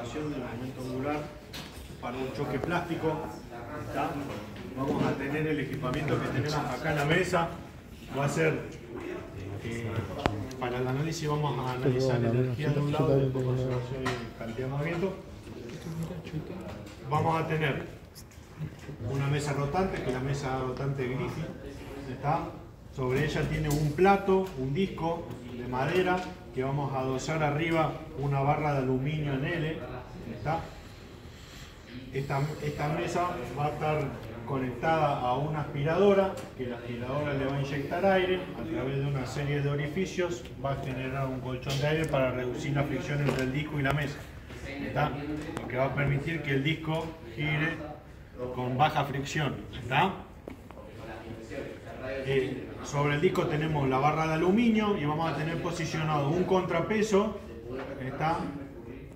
conservación del momento angular para un choque plástico. ¿Está? Vamos a tener el equipamiento que tenemos acá en la mesa. Va a ser, para el análisis vamos a analizar la energía de un lado, de conservación y cantidad de movimiento. Vamos a tener una mesa rotante, que es la mesa rotante Griffith. ¿Está? Sobre ella tiene un plato, un disco de madera, que vamos a adosar arriba una barra de aluminio en L. ¿Está? Esta mesa va a estar conectada a una aspiradora, que la aspiradora le va a inyectar aire a través de una serie de orificios, va a generar un colchón de aire para reducir la fricción entre el disco y la mesa. ¿Está? Lo que va a permitir que el disco gire con baja fricción. ¿Está? Sobre el disco tenemos la barra de aluminio y vamos a tener posicionado un contrapeso. ¿Está?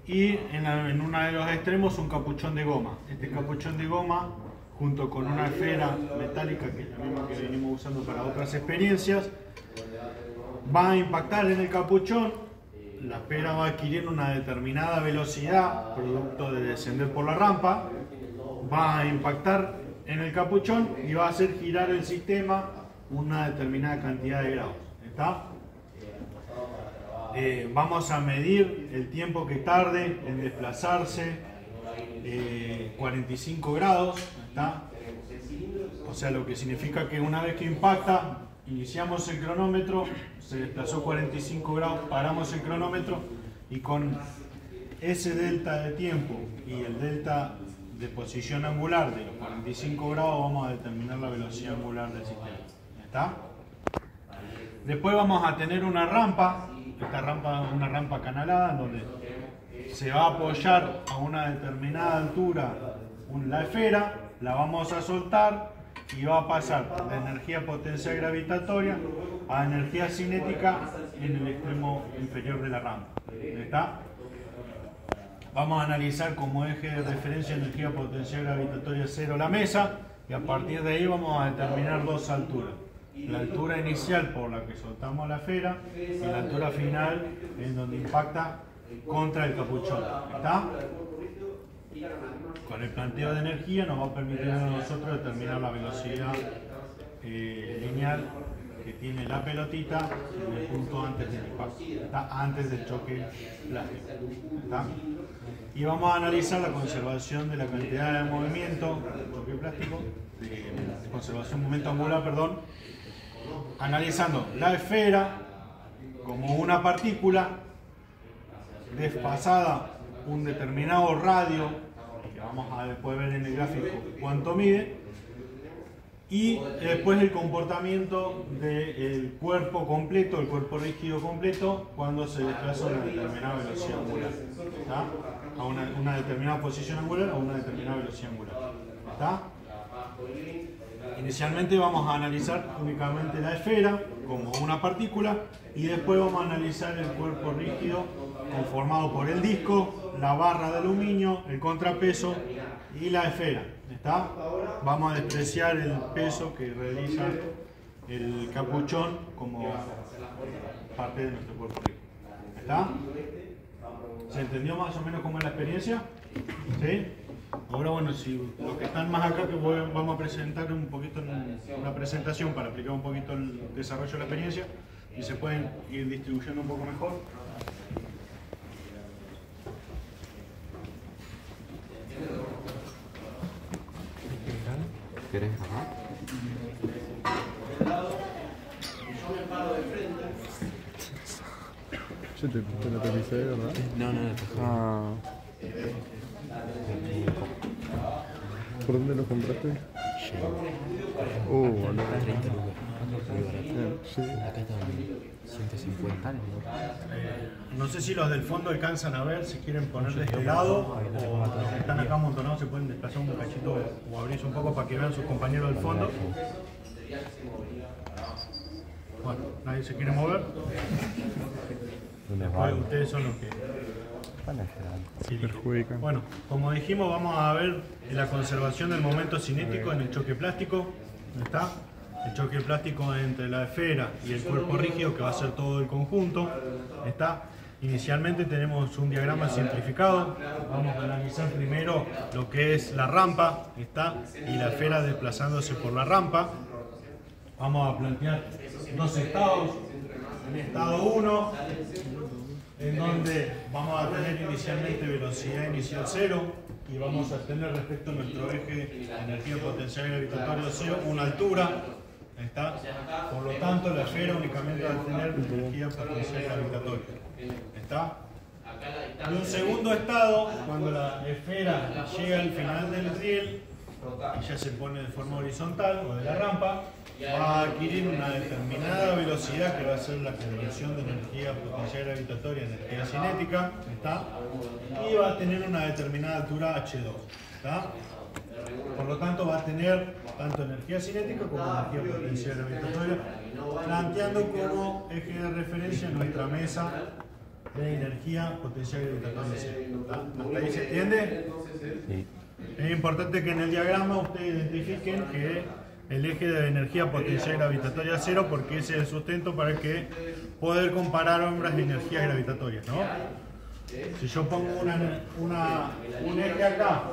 Y en uno de los extremos un capuchón de goma. Este capuchón de goma, junto con una esfera metálica, que es la misma que venimos usando para otras experiencias, va a impactar en el capuchón. La esfera va a adquirir una determinada velocidad, producto de descender por la rampa, va a impactar en el capuchón y va a hacer girar el sistema una determinada cantidad de grados. ¿Está? Vamos a medir el tiempo que tarde en desplazarse, 45 grados, ¿está? O sea, lo que significa que una vez que impacta, iniciamos el cronómetro, se desplazó 45 grados, paramos el cronómetro y con ese delta de tiempo y el delta de posición angular de los 45 grados vamos a determinar la velocidad angular del sistema. ¿Está? Después vamos a tener una rampa. Esta rampa es una rampa canalada en donde se va a apoyar a una determinada altura la esfera, la vamos a soltar y va a pasar de energía potencial gravitatoria a energía cinética en el extremo inferior de la rampa. ¿Está? Vamos a analizar como eje de referencia energía potencial gravitatoria 0 la mesa y a partir de ahí vamos a determinar dos alturas. La altura inicial por la que soltamos la esfera y la altura final en donde impacta contra el capuchón. ¿Está? Con el planteo de energía nos va a permitir a nosotros determinar la velocidad lineal que tiene la pelotita en el punto antes del impacto. ¿Está? Antes del choque plástico. ¿Está? Y vamos a analizar la conservación de la cantidad de movimiento del choque plástico, de conservación momento angular, perdón, analizando la esfera como una partícula desfasada un determinado radio, que vamos a después ver en el gráfico cuánto mide, y después el comportamiento del cuerpo completo, el cuerpo rígido completo, cuando se desplaza a una determinada velocidad angular. ¿Está? A una determinada posición angular a una determinada velocidad angular. ¿Está? Inicialmente vamos a analizar únicamente la esfera como una partícula y después vamos a analizar el cuerpo rígido conformado por el disco, la barra de aluminio, el contrapeso y la esfera. ¿Está? Vamos a despreciar el peso que realiza el capuchón como parte de nuestro cuerpo rígido. ¿Está? ¿Se entendió más o menos cómo es la experiencia? ¿Sí? Ahora, bueno, si los que están más acá, que vamos a presentar un poquito una presentación para explicar un poquito el desarrollo de la experiencia y se pueden ir distribuyendo un poco mejor. ¿Querés grabar? Yo te lo tapicé, ¿verdad? No, no, Ah. ¿Por dónde lo compraste? Boludo. 30 lucas. Muy barato. Sí. Acá están 150. No sé si los del fondo alcanzan a ver, si quieren poner de este lado o los que están acá amontonados se pueden desplazar un cachito o abrirse un poco para que vean sus compañeros del fondo. Bueno, nadie se quiere mover. Después ustedes son los que sí, Perjudican. bueno, como dijimos, vamos a ver la conservación del momento cinético en el choque plástico. ¿Está? El choque plástico entre la esfera y el cuerpo rígido, que va a ser todo el conjunto. ¿Está? Inicialmente tenemos un diagrama simplificado. Vamos a analizar primero lo que es la rampa, ¿está? Y la esfera desplazándose por la rampa. Vamos a plantear dos estados. En estado 1, en donde vamos a tener inicialmente velocidad inicial 0 y vamos a tener respecto a nuestro eje energía potencial gravitatoria 0 una altura. ¿Está? Por lo tanto, la esfera únicamente va a tener energía potencial gravitatoria. ¿Está? Y un segundo estado, cuando la esfera llega al final del riel y ya se pone de forma horizontal o de la rampa, va a adquirir una determinada velocidad que va a ser la conversión de energía potencial gravitatoria a energía cinética. ¿Está? Y va a tener una determinada altura h2. ¿Está? Por lo tanto, va a tener tanto energía cinética como energía potencial gravitatoria, planteando como eje de referencia nuestra mesa de energía potencial gravitatoria. ¿Hasta ahí se entiende? Sí. Es importante que en el diagrama ustedes identifiquen que el eje de energía potencial gravitatoria 0, porque ese es el sustento para que poder comparar ambas energías gravitatorias, ¿no? Si yo pongo un eje acá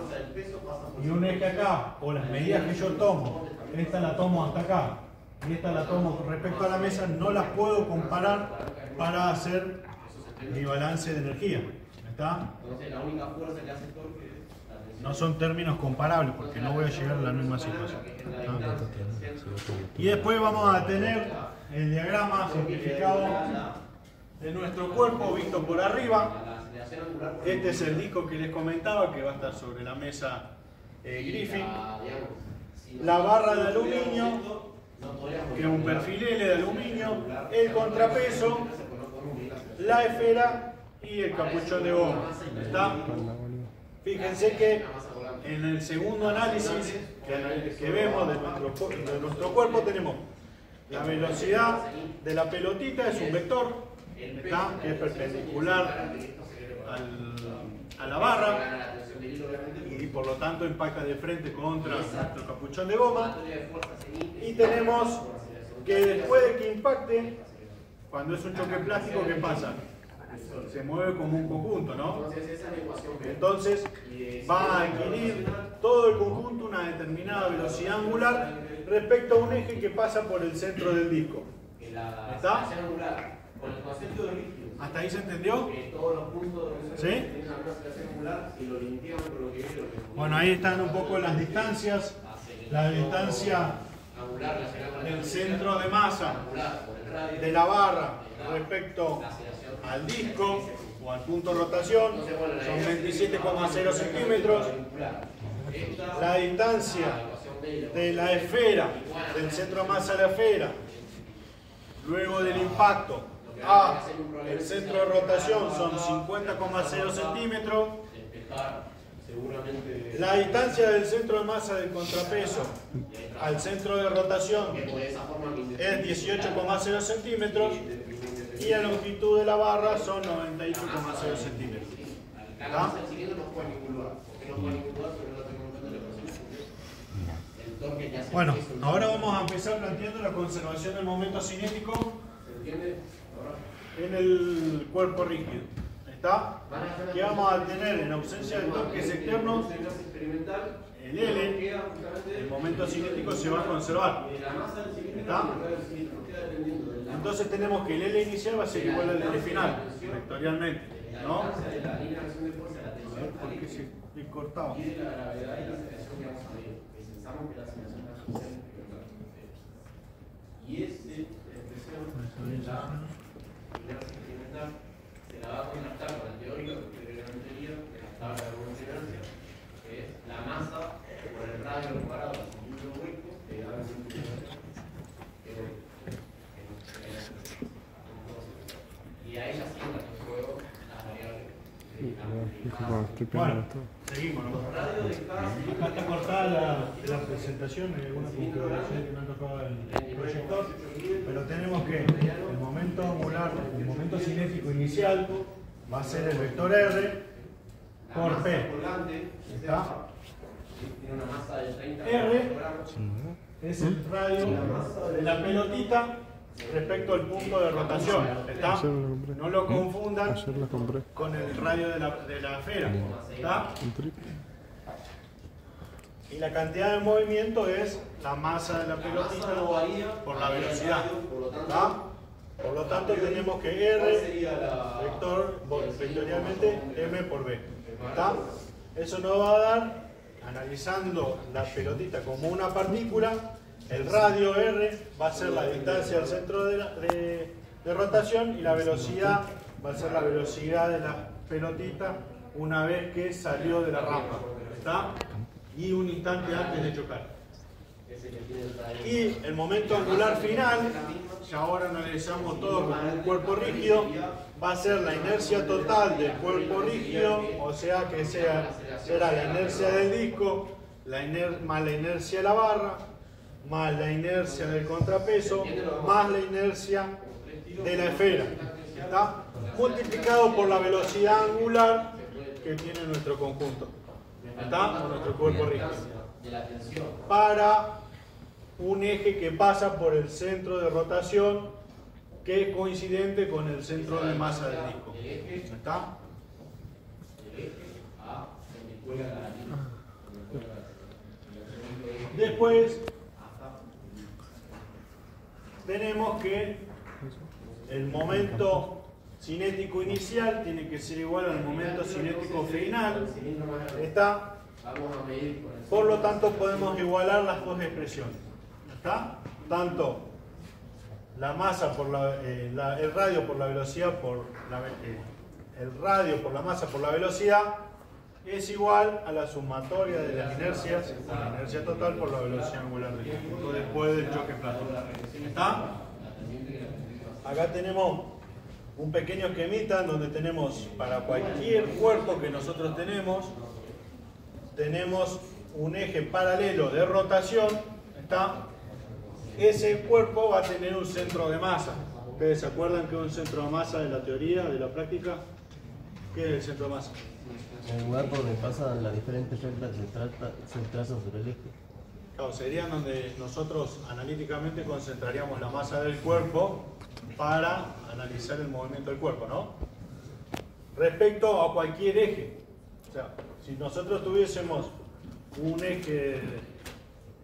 y un eje acá, o las medidas que yo tomo, esta la tomo hasta acá y esta la tomo respecto a la mesa, no las puedo comparar para hacer mi balance de energía. ¿Está? No son términos comparables porque no voy a llegar a la misma situación. ¿Está? Y después vamos a tener el diagrama simplificado de nuestro cuerpo visto por arriba. Este es el disco que les comentaba que va a estar sobre la mesa Griffith. La barra de aluminio, que es un perfil L de aluminio, el contrapeso, la esfera y el capuchón de goma. ¿Está? Fíjense que en el segundo análisis que vemos de nuestro cuerpo tenemos la velocidad de la pelotita, es un vector, ¿está? Que es perpendicular a la barra y por lo tanto impacta de frente contra nuestro capuchón de goma. Y tenemos que después de que impacte, cuando es un choque plástico, ¿qué pasa? Se mueve como un conjunto, ¿no? Entonces va a adquirir todo el conjunto una determinada velocidad angular respecto a un eje que pasa por el centro del disco. ¿Está? ¿Hasta ahí se entendió? ¿Sí? Bueno, ahí están un poco las distancias. La distancia del centro de masa de la barra respecto al disco o al punto de rotación son 27,0 centímetros. La distancia de la esfera, del centro de masa de la esfera, luego del impacto a el centro de rotación son 50,0 centímetros. La distancia del centro de masa del contrapeso al centro de rotación es 18,0 centímetros y la longitud de la barra son 98,0 centímetros. ¿Ah? Bueno, ahora vamos a empezar planteando la conservación del momento cinético en el cuerpo rígido. ¿Está? Que vamos a tener en ausencia de torques externos, el L, el momento cinético se va a conservar. ¿Está? Entonces tenemos que el L inicial va a ser igual al L final, vectorialmente, ¿no? A ver por qué se cortaba. Y esa expresión se la va a contrastar con el teórico que previamente leído, que es la tabla de revolucionancia, que es la masa por el radio comparado al cilindro hueco que da la y a ella sí las juego las variables. Bueno, seguimos. Acá está cortada la presentación, hay alguna configuración que no ha tocado el proyector, pero tenemos que el momento angular, el momento cinético inicial va a ser el vector R por P. ¿Está? R es el radio de la pelotita respecto al punto de rotación. ¿Está? Ayer la compré. No lo confundan Ayer la compré. con el radio de la esfera. ¿Está? Un triple. Y la cantidad de movimiento es la masa de la pelotita por la velocidad. ¿Está? Por lo tanto tenemos que R vectorialmente M por B. ¿Está? Eso nos va a dar, analizando la pelotita como una partícula, el radio R va a ser la distancia al centro de rotación y la velocidad va a ser la velocidad de la pelotita una vez que salió de la rampa. ¿Está? Y un instante antes de chocar. Y el momento angular final, ya ahora analizamos todo como un cuerpo rígido, va a ser la inercia total del cuerpo rígido, o sea que será la inercia del disco, más la inercia de la barra, más la inercia del contrapeso, más la inercia de la esfera. ¿Está? Multiplicado por la velocidad angular que tiene nuestro conjunto. ¿Está? O nuestro cuerpo rígido. Para un eje que pasa por el centro de rotación que es coincidente con el centro de masa del disco. ¿Está? Después tenemos que el momento cinético inicial tiene que ser igual al momento cinético final. ¿Está? Por lo tanto podemos igualar las dos expresiones. ¿Está? Tanto la masa por el radio por la velocidad el radio por la masa por la velocidad es igual a la sumatoria de las inercias por la inercia total por la velocidad angular del conjunto después del choque plato. ¿Está? Acá tenemos un pequeño esquemita donde tenemos para cualquier cuerpo que nosotros tenemos un eje paralelo de rotación. ¿Está? Ese cuerpo va a tener un centro de masa. ¿Ustedes se acuerdan que es un centro de masa de la teoría, de la práctica? ¿Qué es el centro de masa? El lugar por donde pasan las diferentes rectas se trazan sobre el eje. Claro, serían donde nosotros analíticamente concentraríamos la masa del cuerpo para analizar el movimiento del cuerpo, ¿no? Respecto a cualquier eje. O sea, si nosotros tuviésemos un eje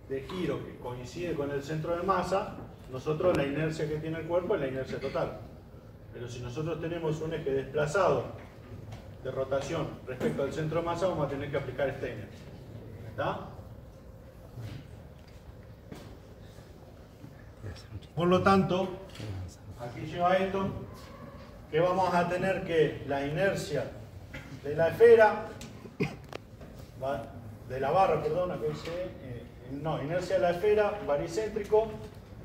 de giro que coincide con el centro de masa, nosotros la inercia que tiene el cuerpo es la inercia total. Pero si nosotros tenemos un eje desplazado de rotación respecto al centro de masa, vamos a tener que aplicar esta inercia. ¿Está? Por lo tanto, aquí lleva esto, que vamos a tener que la inercia de la esfera, de la barra, perdón, acá dice, inercia de la esfera, baricéntrico,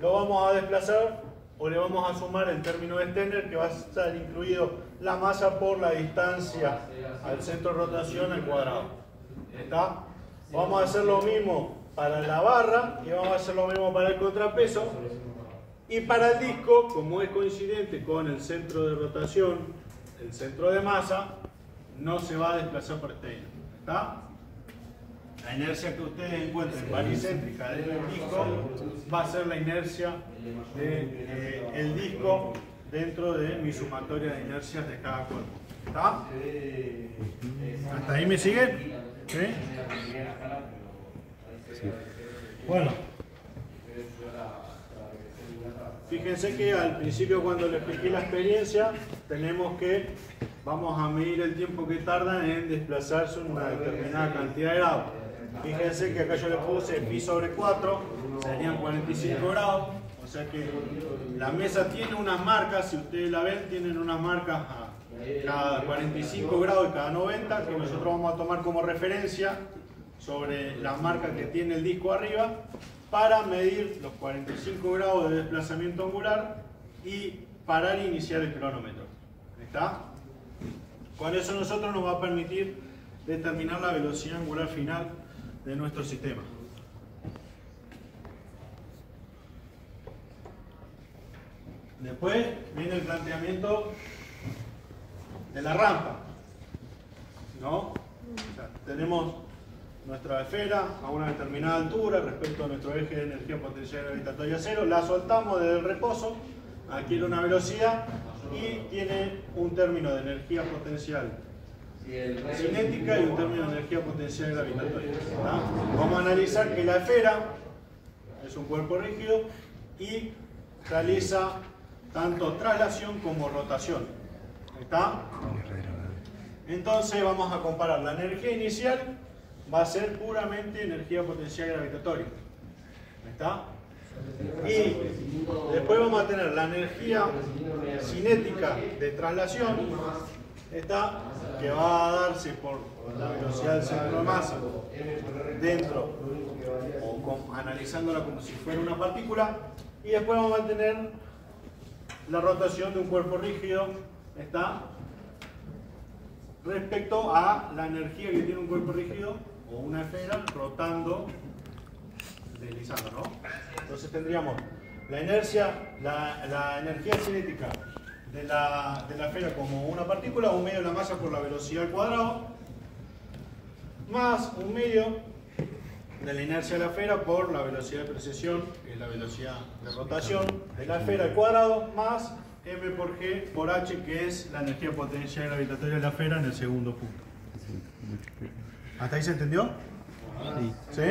lo vamos a desplazar o le vamos a sumar el término de Steiner, que va a estar incluido la masa por la distancia al centro de rotación al cuadrado. ¿Está? Vamos a hacer lo mismo para la barra y vamos a hacer lo mismo para el contrapeso. Y para el disco, como es coincidente con el centro de rotación, el centro de masa, no se va a desplazar por Steiner. ¿Está? La inercia que ustedes encuentren baricéntrica del disco va a ser la inercia del disco dentro de mi sumatoria de inercias de cada cuerpo. ¿Está? ¿Hasta ahí me siguen? ¿Sí? Bueno. Fíjense que al principio cuando les expliqué la experiencia, vamos a medir el tiempo que tarda en desplazarse una determinada cantidad de grados. Fíjense que acá yo le puse pi sobre 4, serían 45 grados, o sea que la mesa tiene unas marcas, si ustedes la ven, tienen unas marcas a cada 45 grados y cada 90, que nosotros vamos a tomar como referencia sobre las marcas que tiene el disco arriba, para medir los 45 grados de desplazamiento angular y parar e iniciar el cronómetro. ¿Está? Con eso nosotros nos va a permitir determinar la velocidad angular final de nuestro sistema. Después viene el planteamiento de la rampa, ¿no? O sea, tenemos nuestra esfera a una determinada altura respecto a nuestro eje de energía potencial gravitatoria cero, la soltamos desde el reposo adquiere una velocidad y tiene un término de energía potencial cinética y un término de energía potencial gravitatoria. ¿Tá? Vamos a analizar que la esfera es un cuerpo rígido y realiza tanto traslación como rotación. ¿Está? Entonces vamos a comparar. La energía inicial va a ser puramente energía potencial gravitatoria. ¿Está? Y después vamos a tener la energía cinética de traslación, ¿está? Que va a darse por la velocidad del centro de masa dentro, o analizándola como si fuera una partícula. Y después vamos a tener la rotación de un cuerpo rígido, ¿está? Respecto a la energía que tiene un cuerpo rígido o una esfera rotando, deslizando, ¿no? Entonces tendríamos la inercia, la energía cinética de la esfera como una partícula, un medio de la masa por la velocidad al cuadrado, más un medio de la inercia de la esfera por la velocidad de precesión, que es la velocidad de rotación de la esfera al cuadrado, más m por g por h, que es la energía potencial gravitatoria de la esfera en el segundo punto. ¿Hasta ahí se entendió? ¿Sí?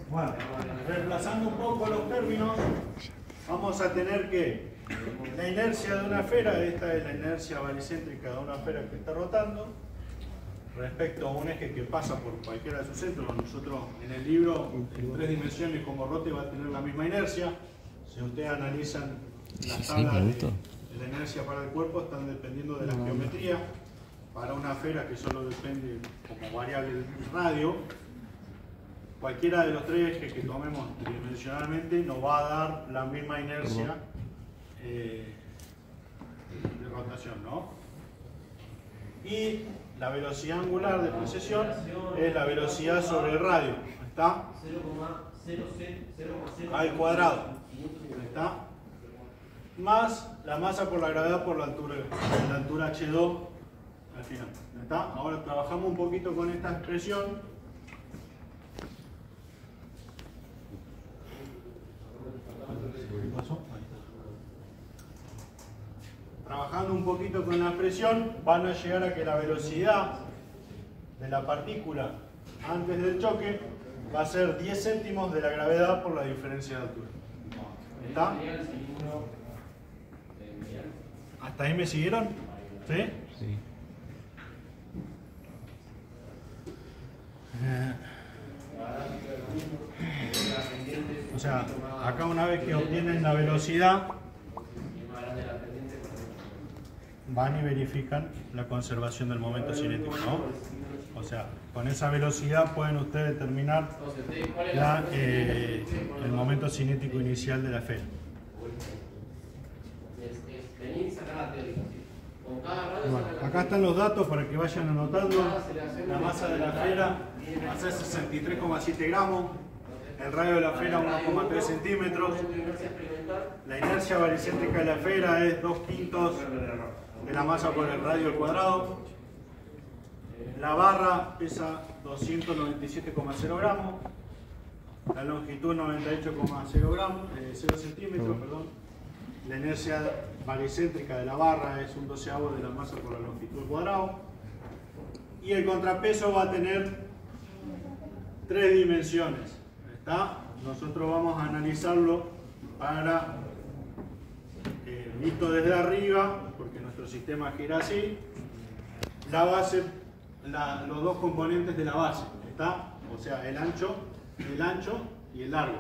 Bueno, reemplazando un poco los términos, vamos a tener que la inercia de una esfera, esta es la inercia baricéntrica de una esfera que está rotando, respecto a un eje que pasa por cualquiera de sus centros. Nosotros en el libro, en 3 dimensiones, como rote va a tener la misma inercia. Si ustedes analizan las tablas de la inercia para el cuerpo, están dependiendo de la geometría. Para una esfera que solo depende como variable del radio, cualquiera de los 3 ejes que tomemos tridimensionalmente nos va a dar la misma inercia de rotación, ¿no? Y la velocidad angular de precesión es la velocidad sobre el radio, ¿está? Al cuadrado, ¿está? Más la masa por la gravedad por la altura h2 al final, ¿está? Ahora trabajamos un poquito con esta expresión. Trabajando un poquito con la expresión, van a llegar a que la velocidad de la partícula antes del choque va a ser 10 céntimos de la gravedad por la diferencia de altura. ¿Está? ¿Hasta ahí me siguieron? ¿Sí? Sí. O sea, acá una vez que obtienen la velocidad, van y verifican la conservación del momento cinético, ¿no? O sea, con esa velocidad pueden ustedes determinar el momento cinético inicial de la esfera. Bueno, acá están los datos para que vayan anotando. La masa de la esfera va a ser 63,7 gramos. El radio de la esfera 1,3 centímetros. La inercia baricéntrica de la esfera es 2/5 de la masa por el radio al cuadrado. La barra pesa 297,0 gramos. La longitud 98,0 gramos, 0 centímetros, perdón. La inercia baricéntrica de la barra es 1/12 de la masa por la longitud al cuadrado. Y el contrapeso va a tener 3 dimensiones. ¿Está? Nosotros vamos a analizarlo para, visto desde arriba, porque nuestro sistema gira así, la base, los 2 componentes de la base, ¿está? O sea, el ancho y el largo,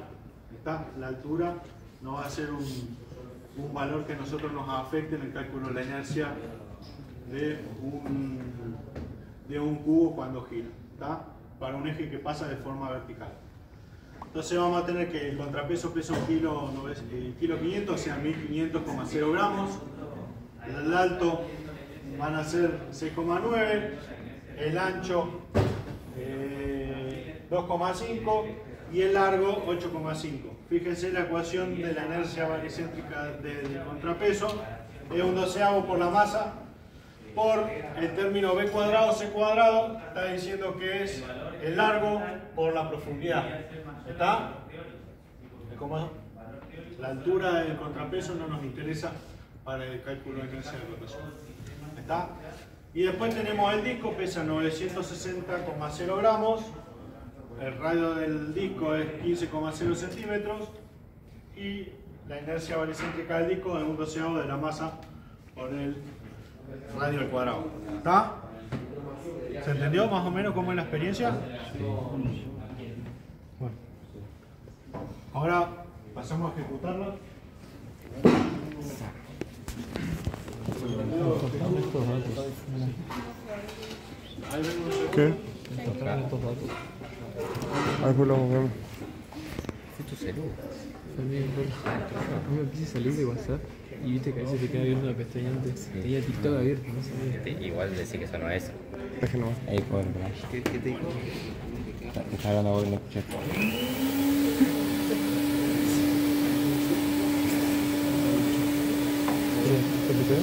¿está? La altura no va a ser un valor que a nosotros nos afecte en el cálculo de la inercia de un cubo cuando gira, ¿está? Para un eje que pasa de forma vertical. Entonces vamos a tener que el contrapeso pesa 1,5 kg, o sea 1500,0 gramos. El alto van a ser 6,9, el ancho 2,5 y el largo 8,5. Fíjense la ecuación de la inercia baricéntrica del contrapeso, es 1/12 por la masa por el término b cuadrado c cuadrado, está diciendo que es el largo por la profundidad. ¿Está? ¿Cómo? La altura del contrapeso no nos interesa para el cálculo de inercia de rotación. ¿Está? Y después tenemos el disco, pesa 960,0 gramos. El radio del disco es 15,0 centímetros. Y la inercia baricéntrica del disco es un doceavo de la masa por el radio al cuadrado. ¿Está? ¿Se entendió más o menos cómo es la experiencia? Bueno. Ahora pasamos a ejecutarla. ¿Qué? Ahí fue lo que vemos. ¿Fue tu celu? Me quise salir de WhatsApp y viste que a veces te queda viendo la pestaña antes. Tenía TikTok abierto, no sabía. Igual decir que eso no es. Déjenlo más. Ahí por ¿Qué te dijo? Está hablando ahora y no escuchaste. ¿Te puse?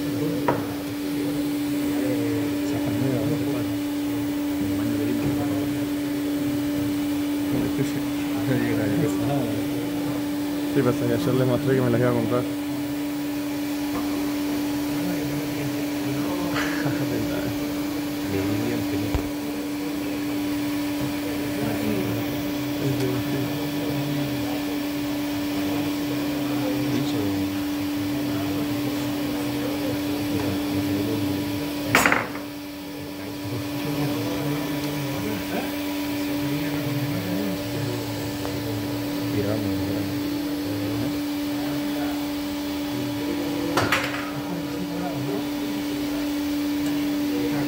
Sí, pasa que ayer le mostré que me las iba a comprar.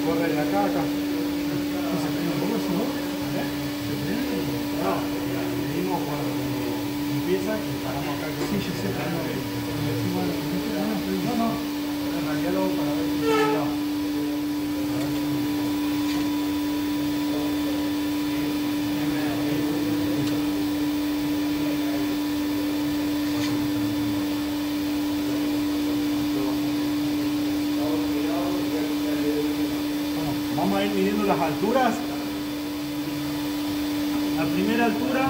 Corre la caca. No, medimos cuando empieza y paramos acá. Sí, yo sé. No, en realidad lo para ver si está lado. Vamos a ir midiendo las alturas. La primera altura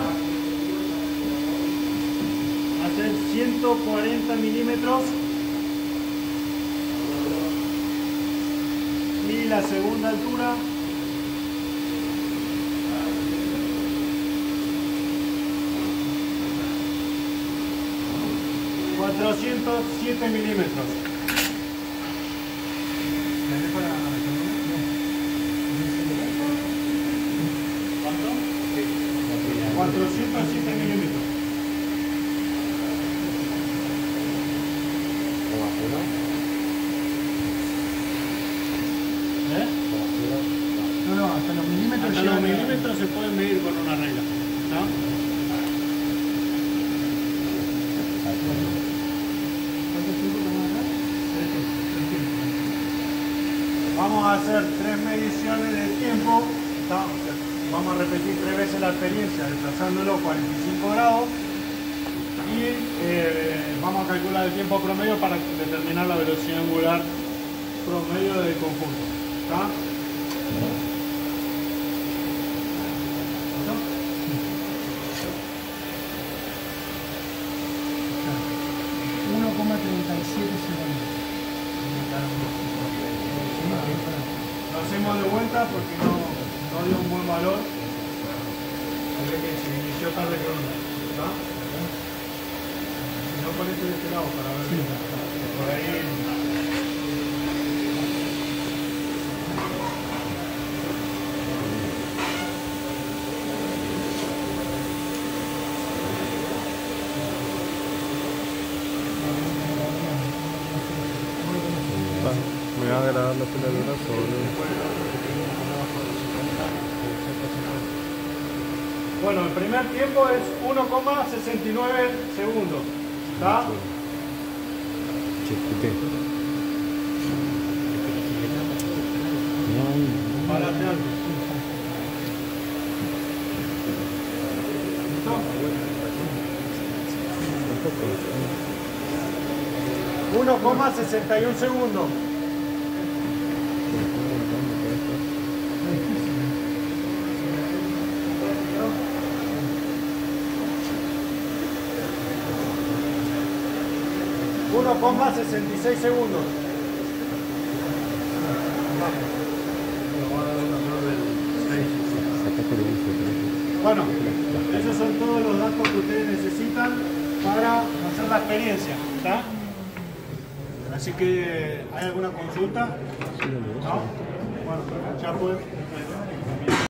va a ser 140 milímetros y la segunda altura ...407 milímetros. ¿Cuánto? 407 milímetros. ¿Eh? No, hasta los milímetros. Hasta los milímetros se pueden medir con una regla. ¿No? Vamos a hacer 3 mediciones de tiempo. ¿Está? Vamos a repetir 3 veces la experiencia, desplazándolo 45 grados. Y vamos a calcular el tiempo promedio para determinar la velocidad angular promedio del conjunto. ¿Está? 1,37 segundos. Lo hacemos de vuelta porque no dio un buen valor. Porque se inició tarde con ¿está? Si no, ponete de este lado para ver. Sí. Por ahí. Me va a agradar la peladura sobre... Bueno, el primer tiempo es 1,69 segundos. ¿Está? Párate alto. ¿Listo? 1,61 segundos. 1,66 segundos. Bueno, esos son todos los datos que ustedes necesitan para hacer la experiencia, ¿está? Así que, ¿hay alguna consulta? ¿No? Bueno, ya pueden.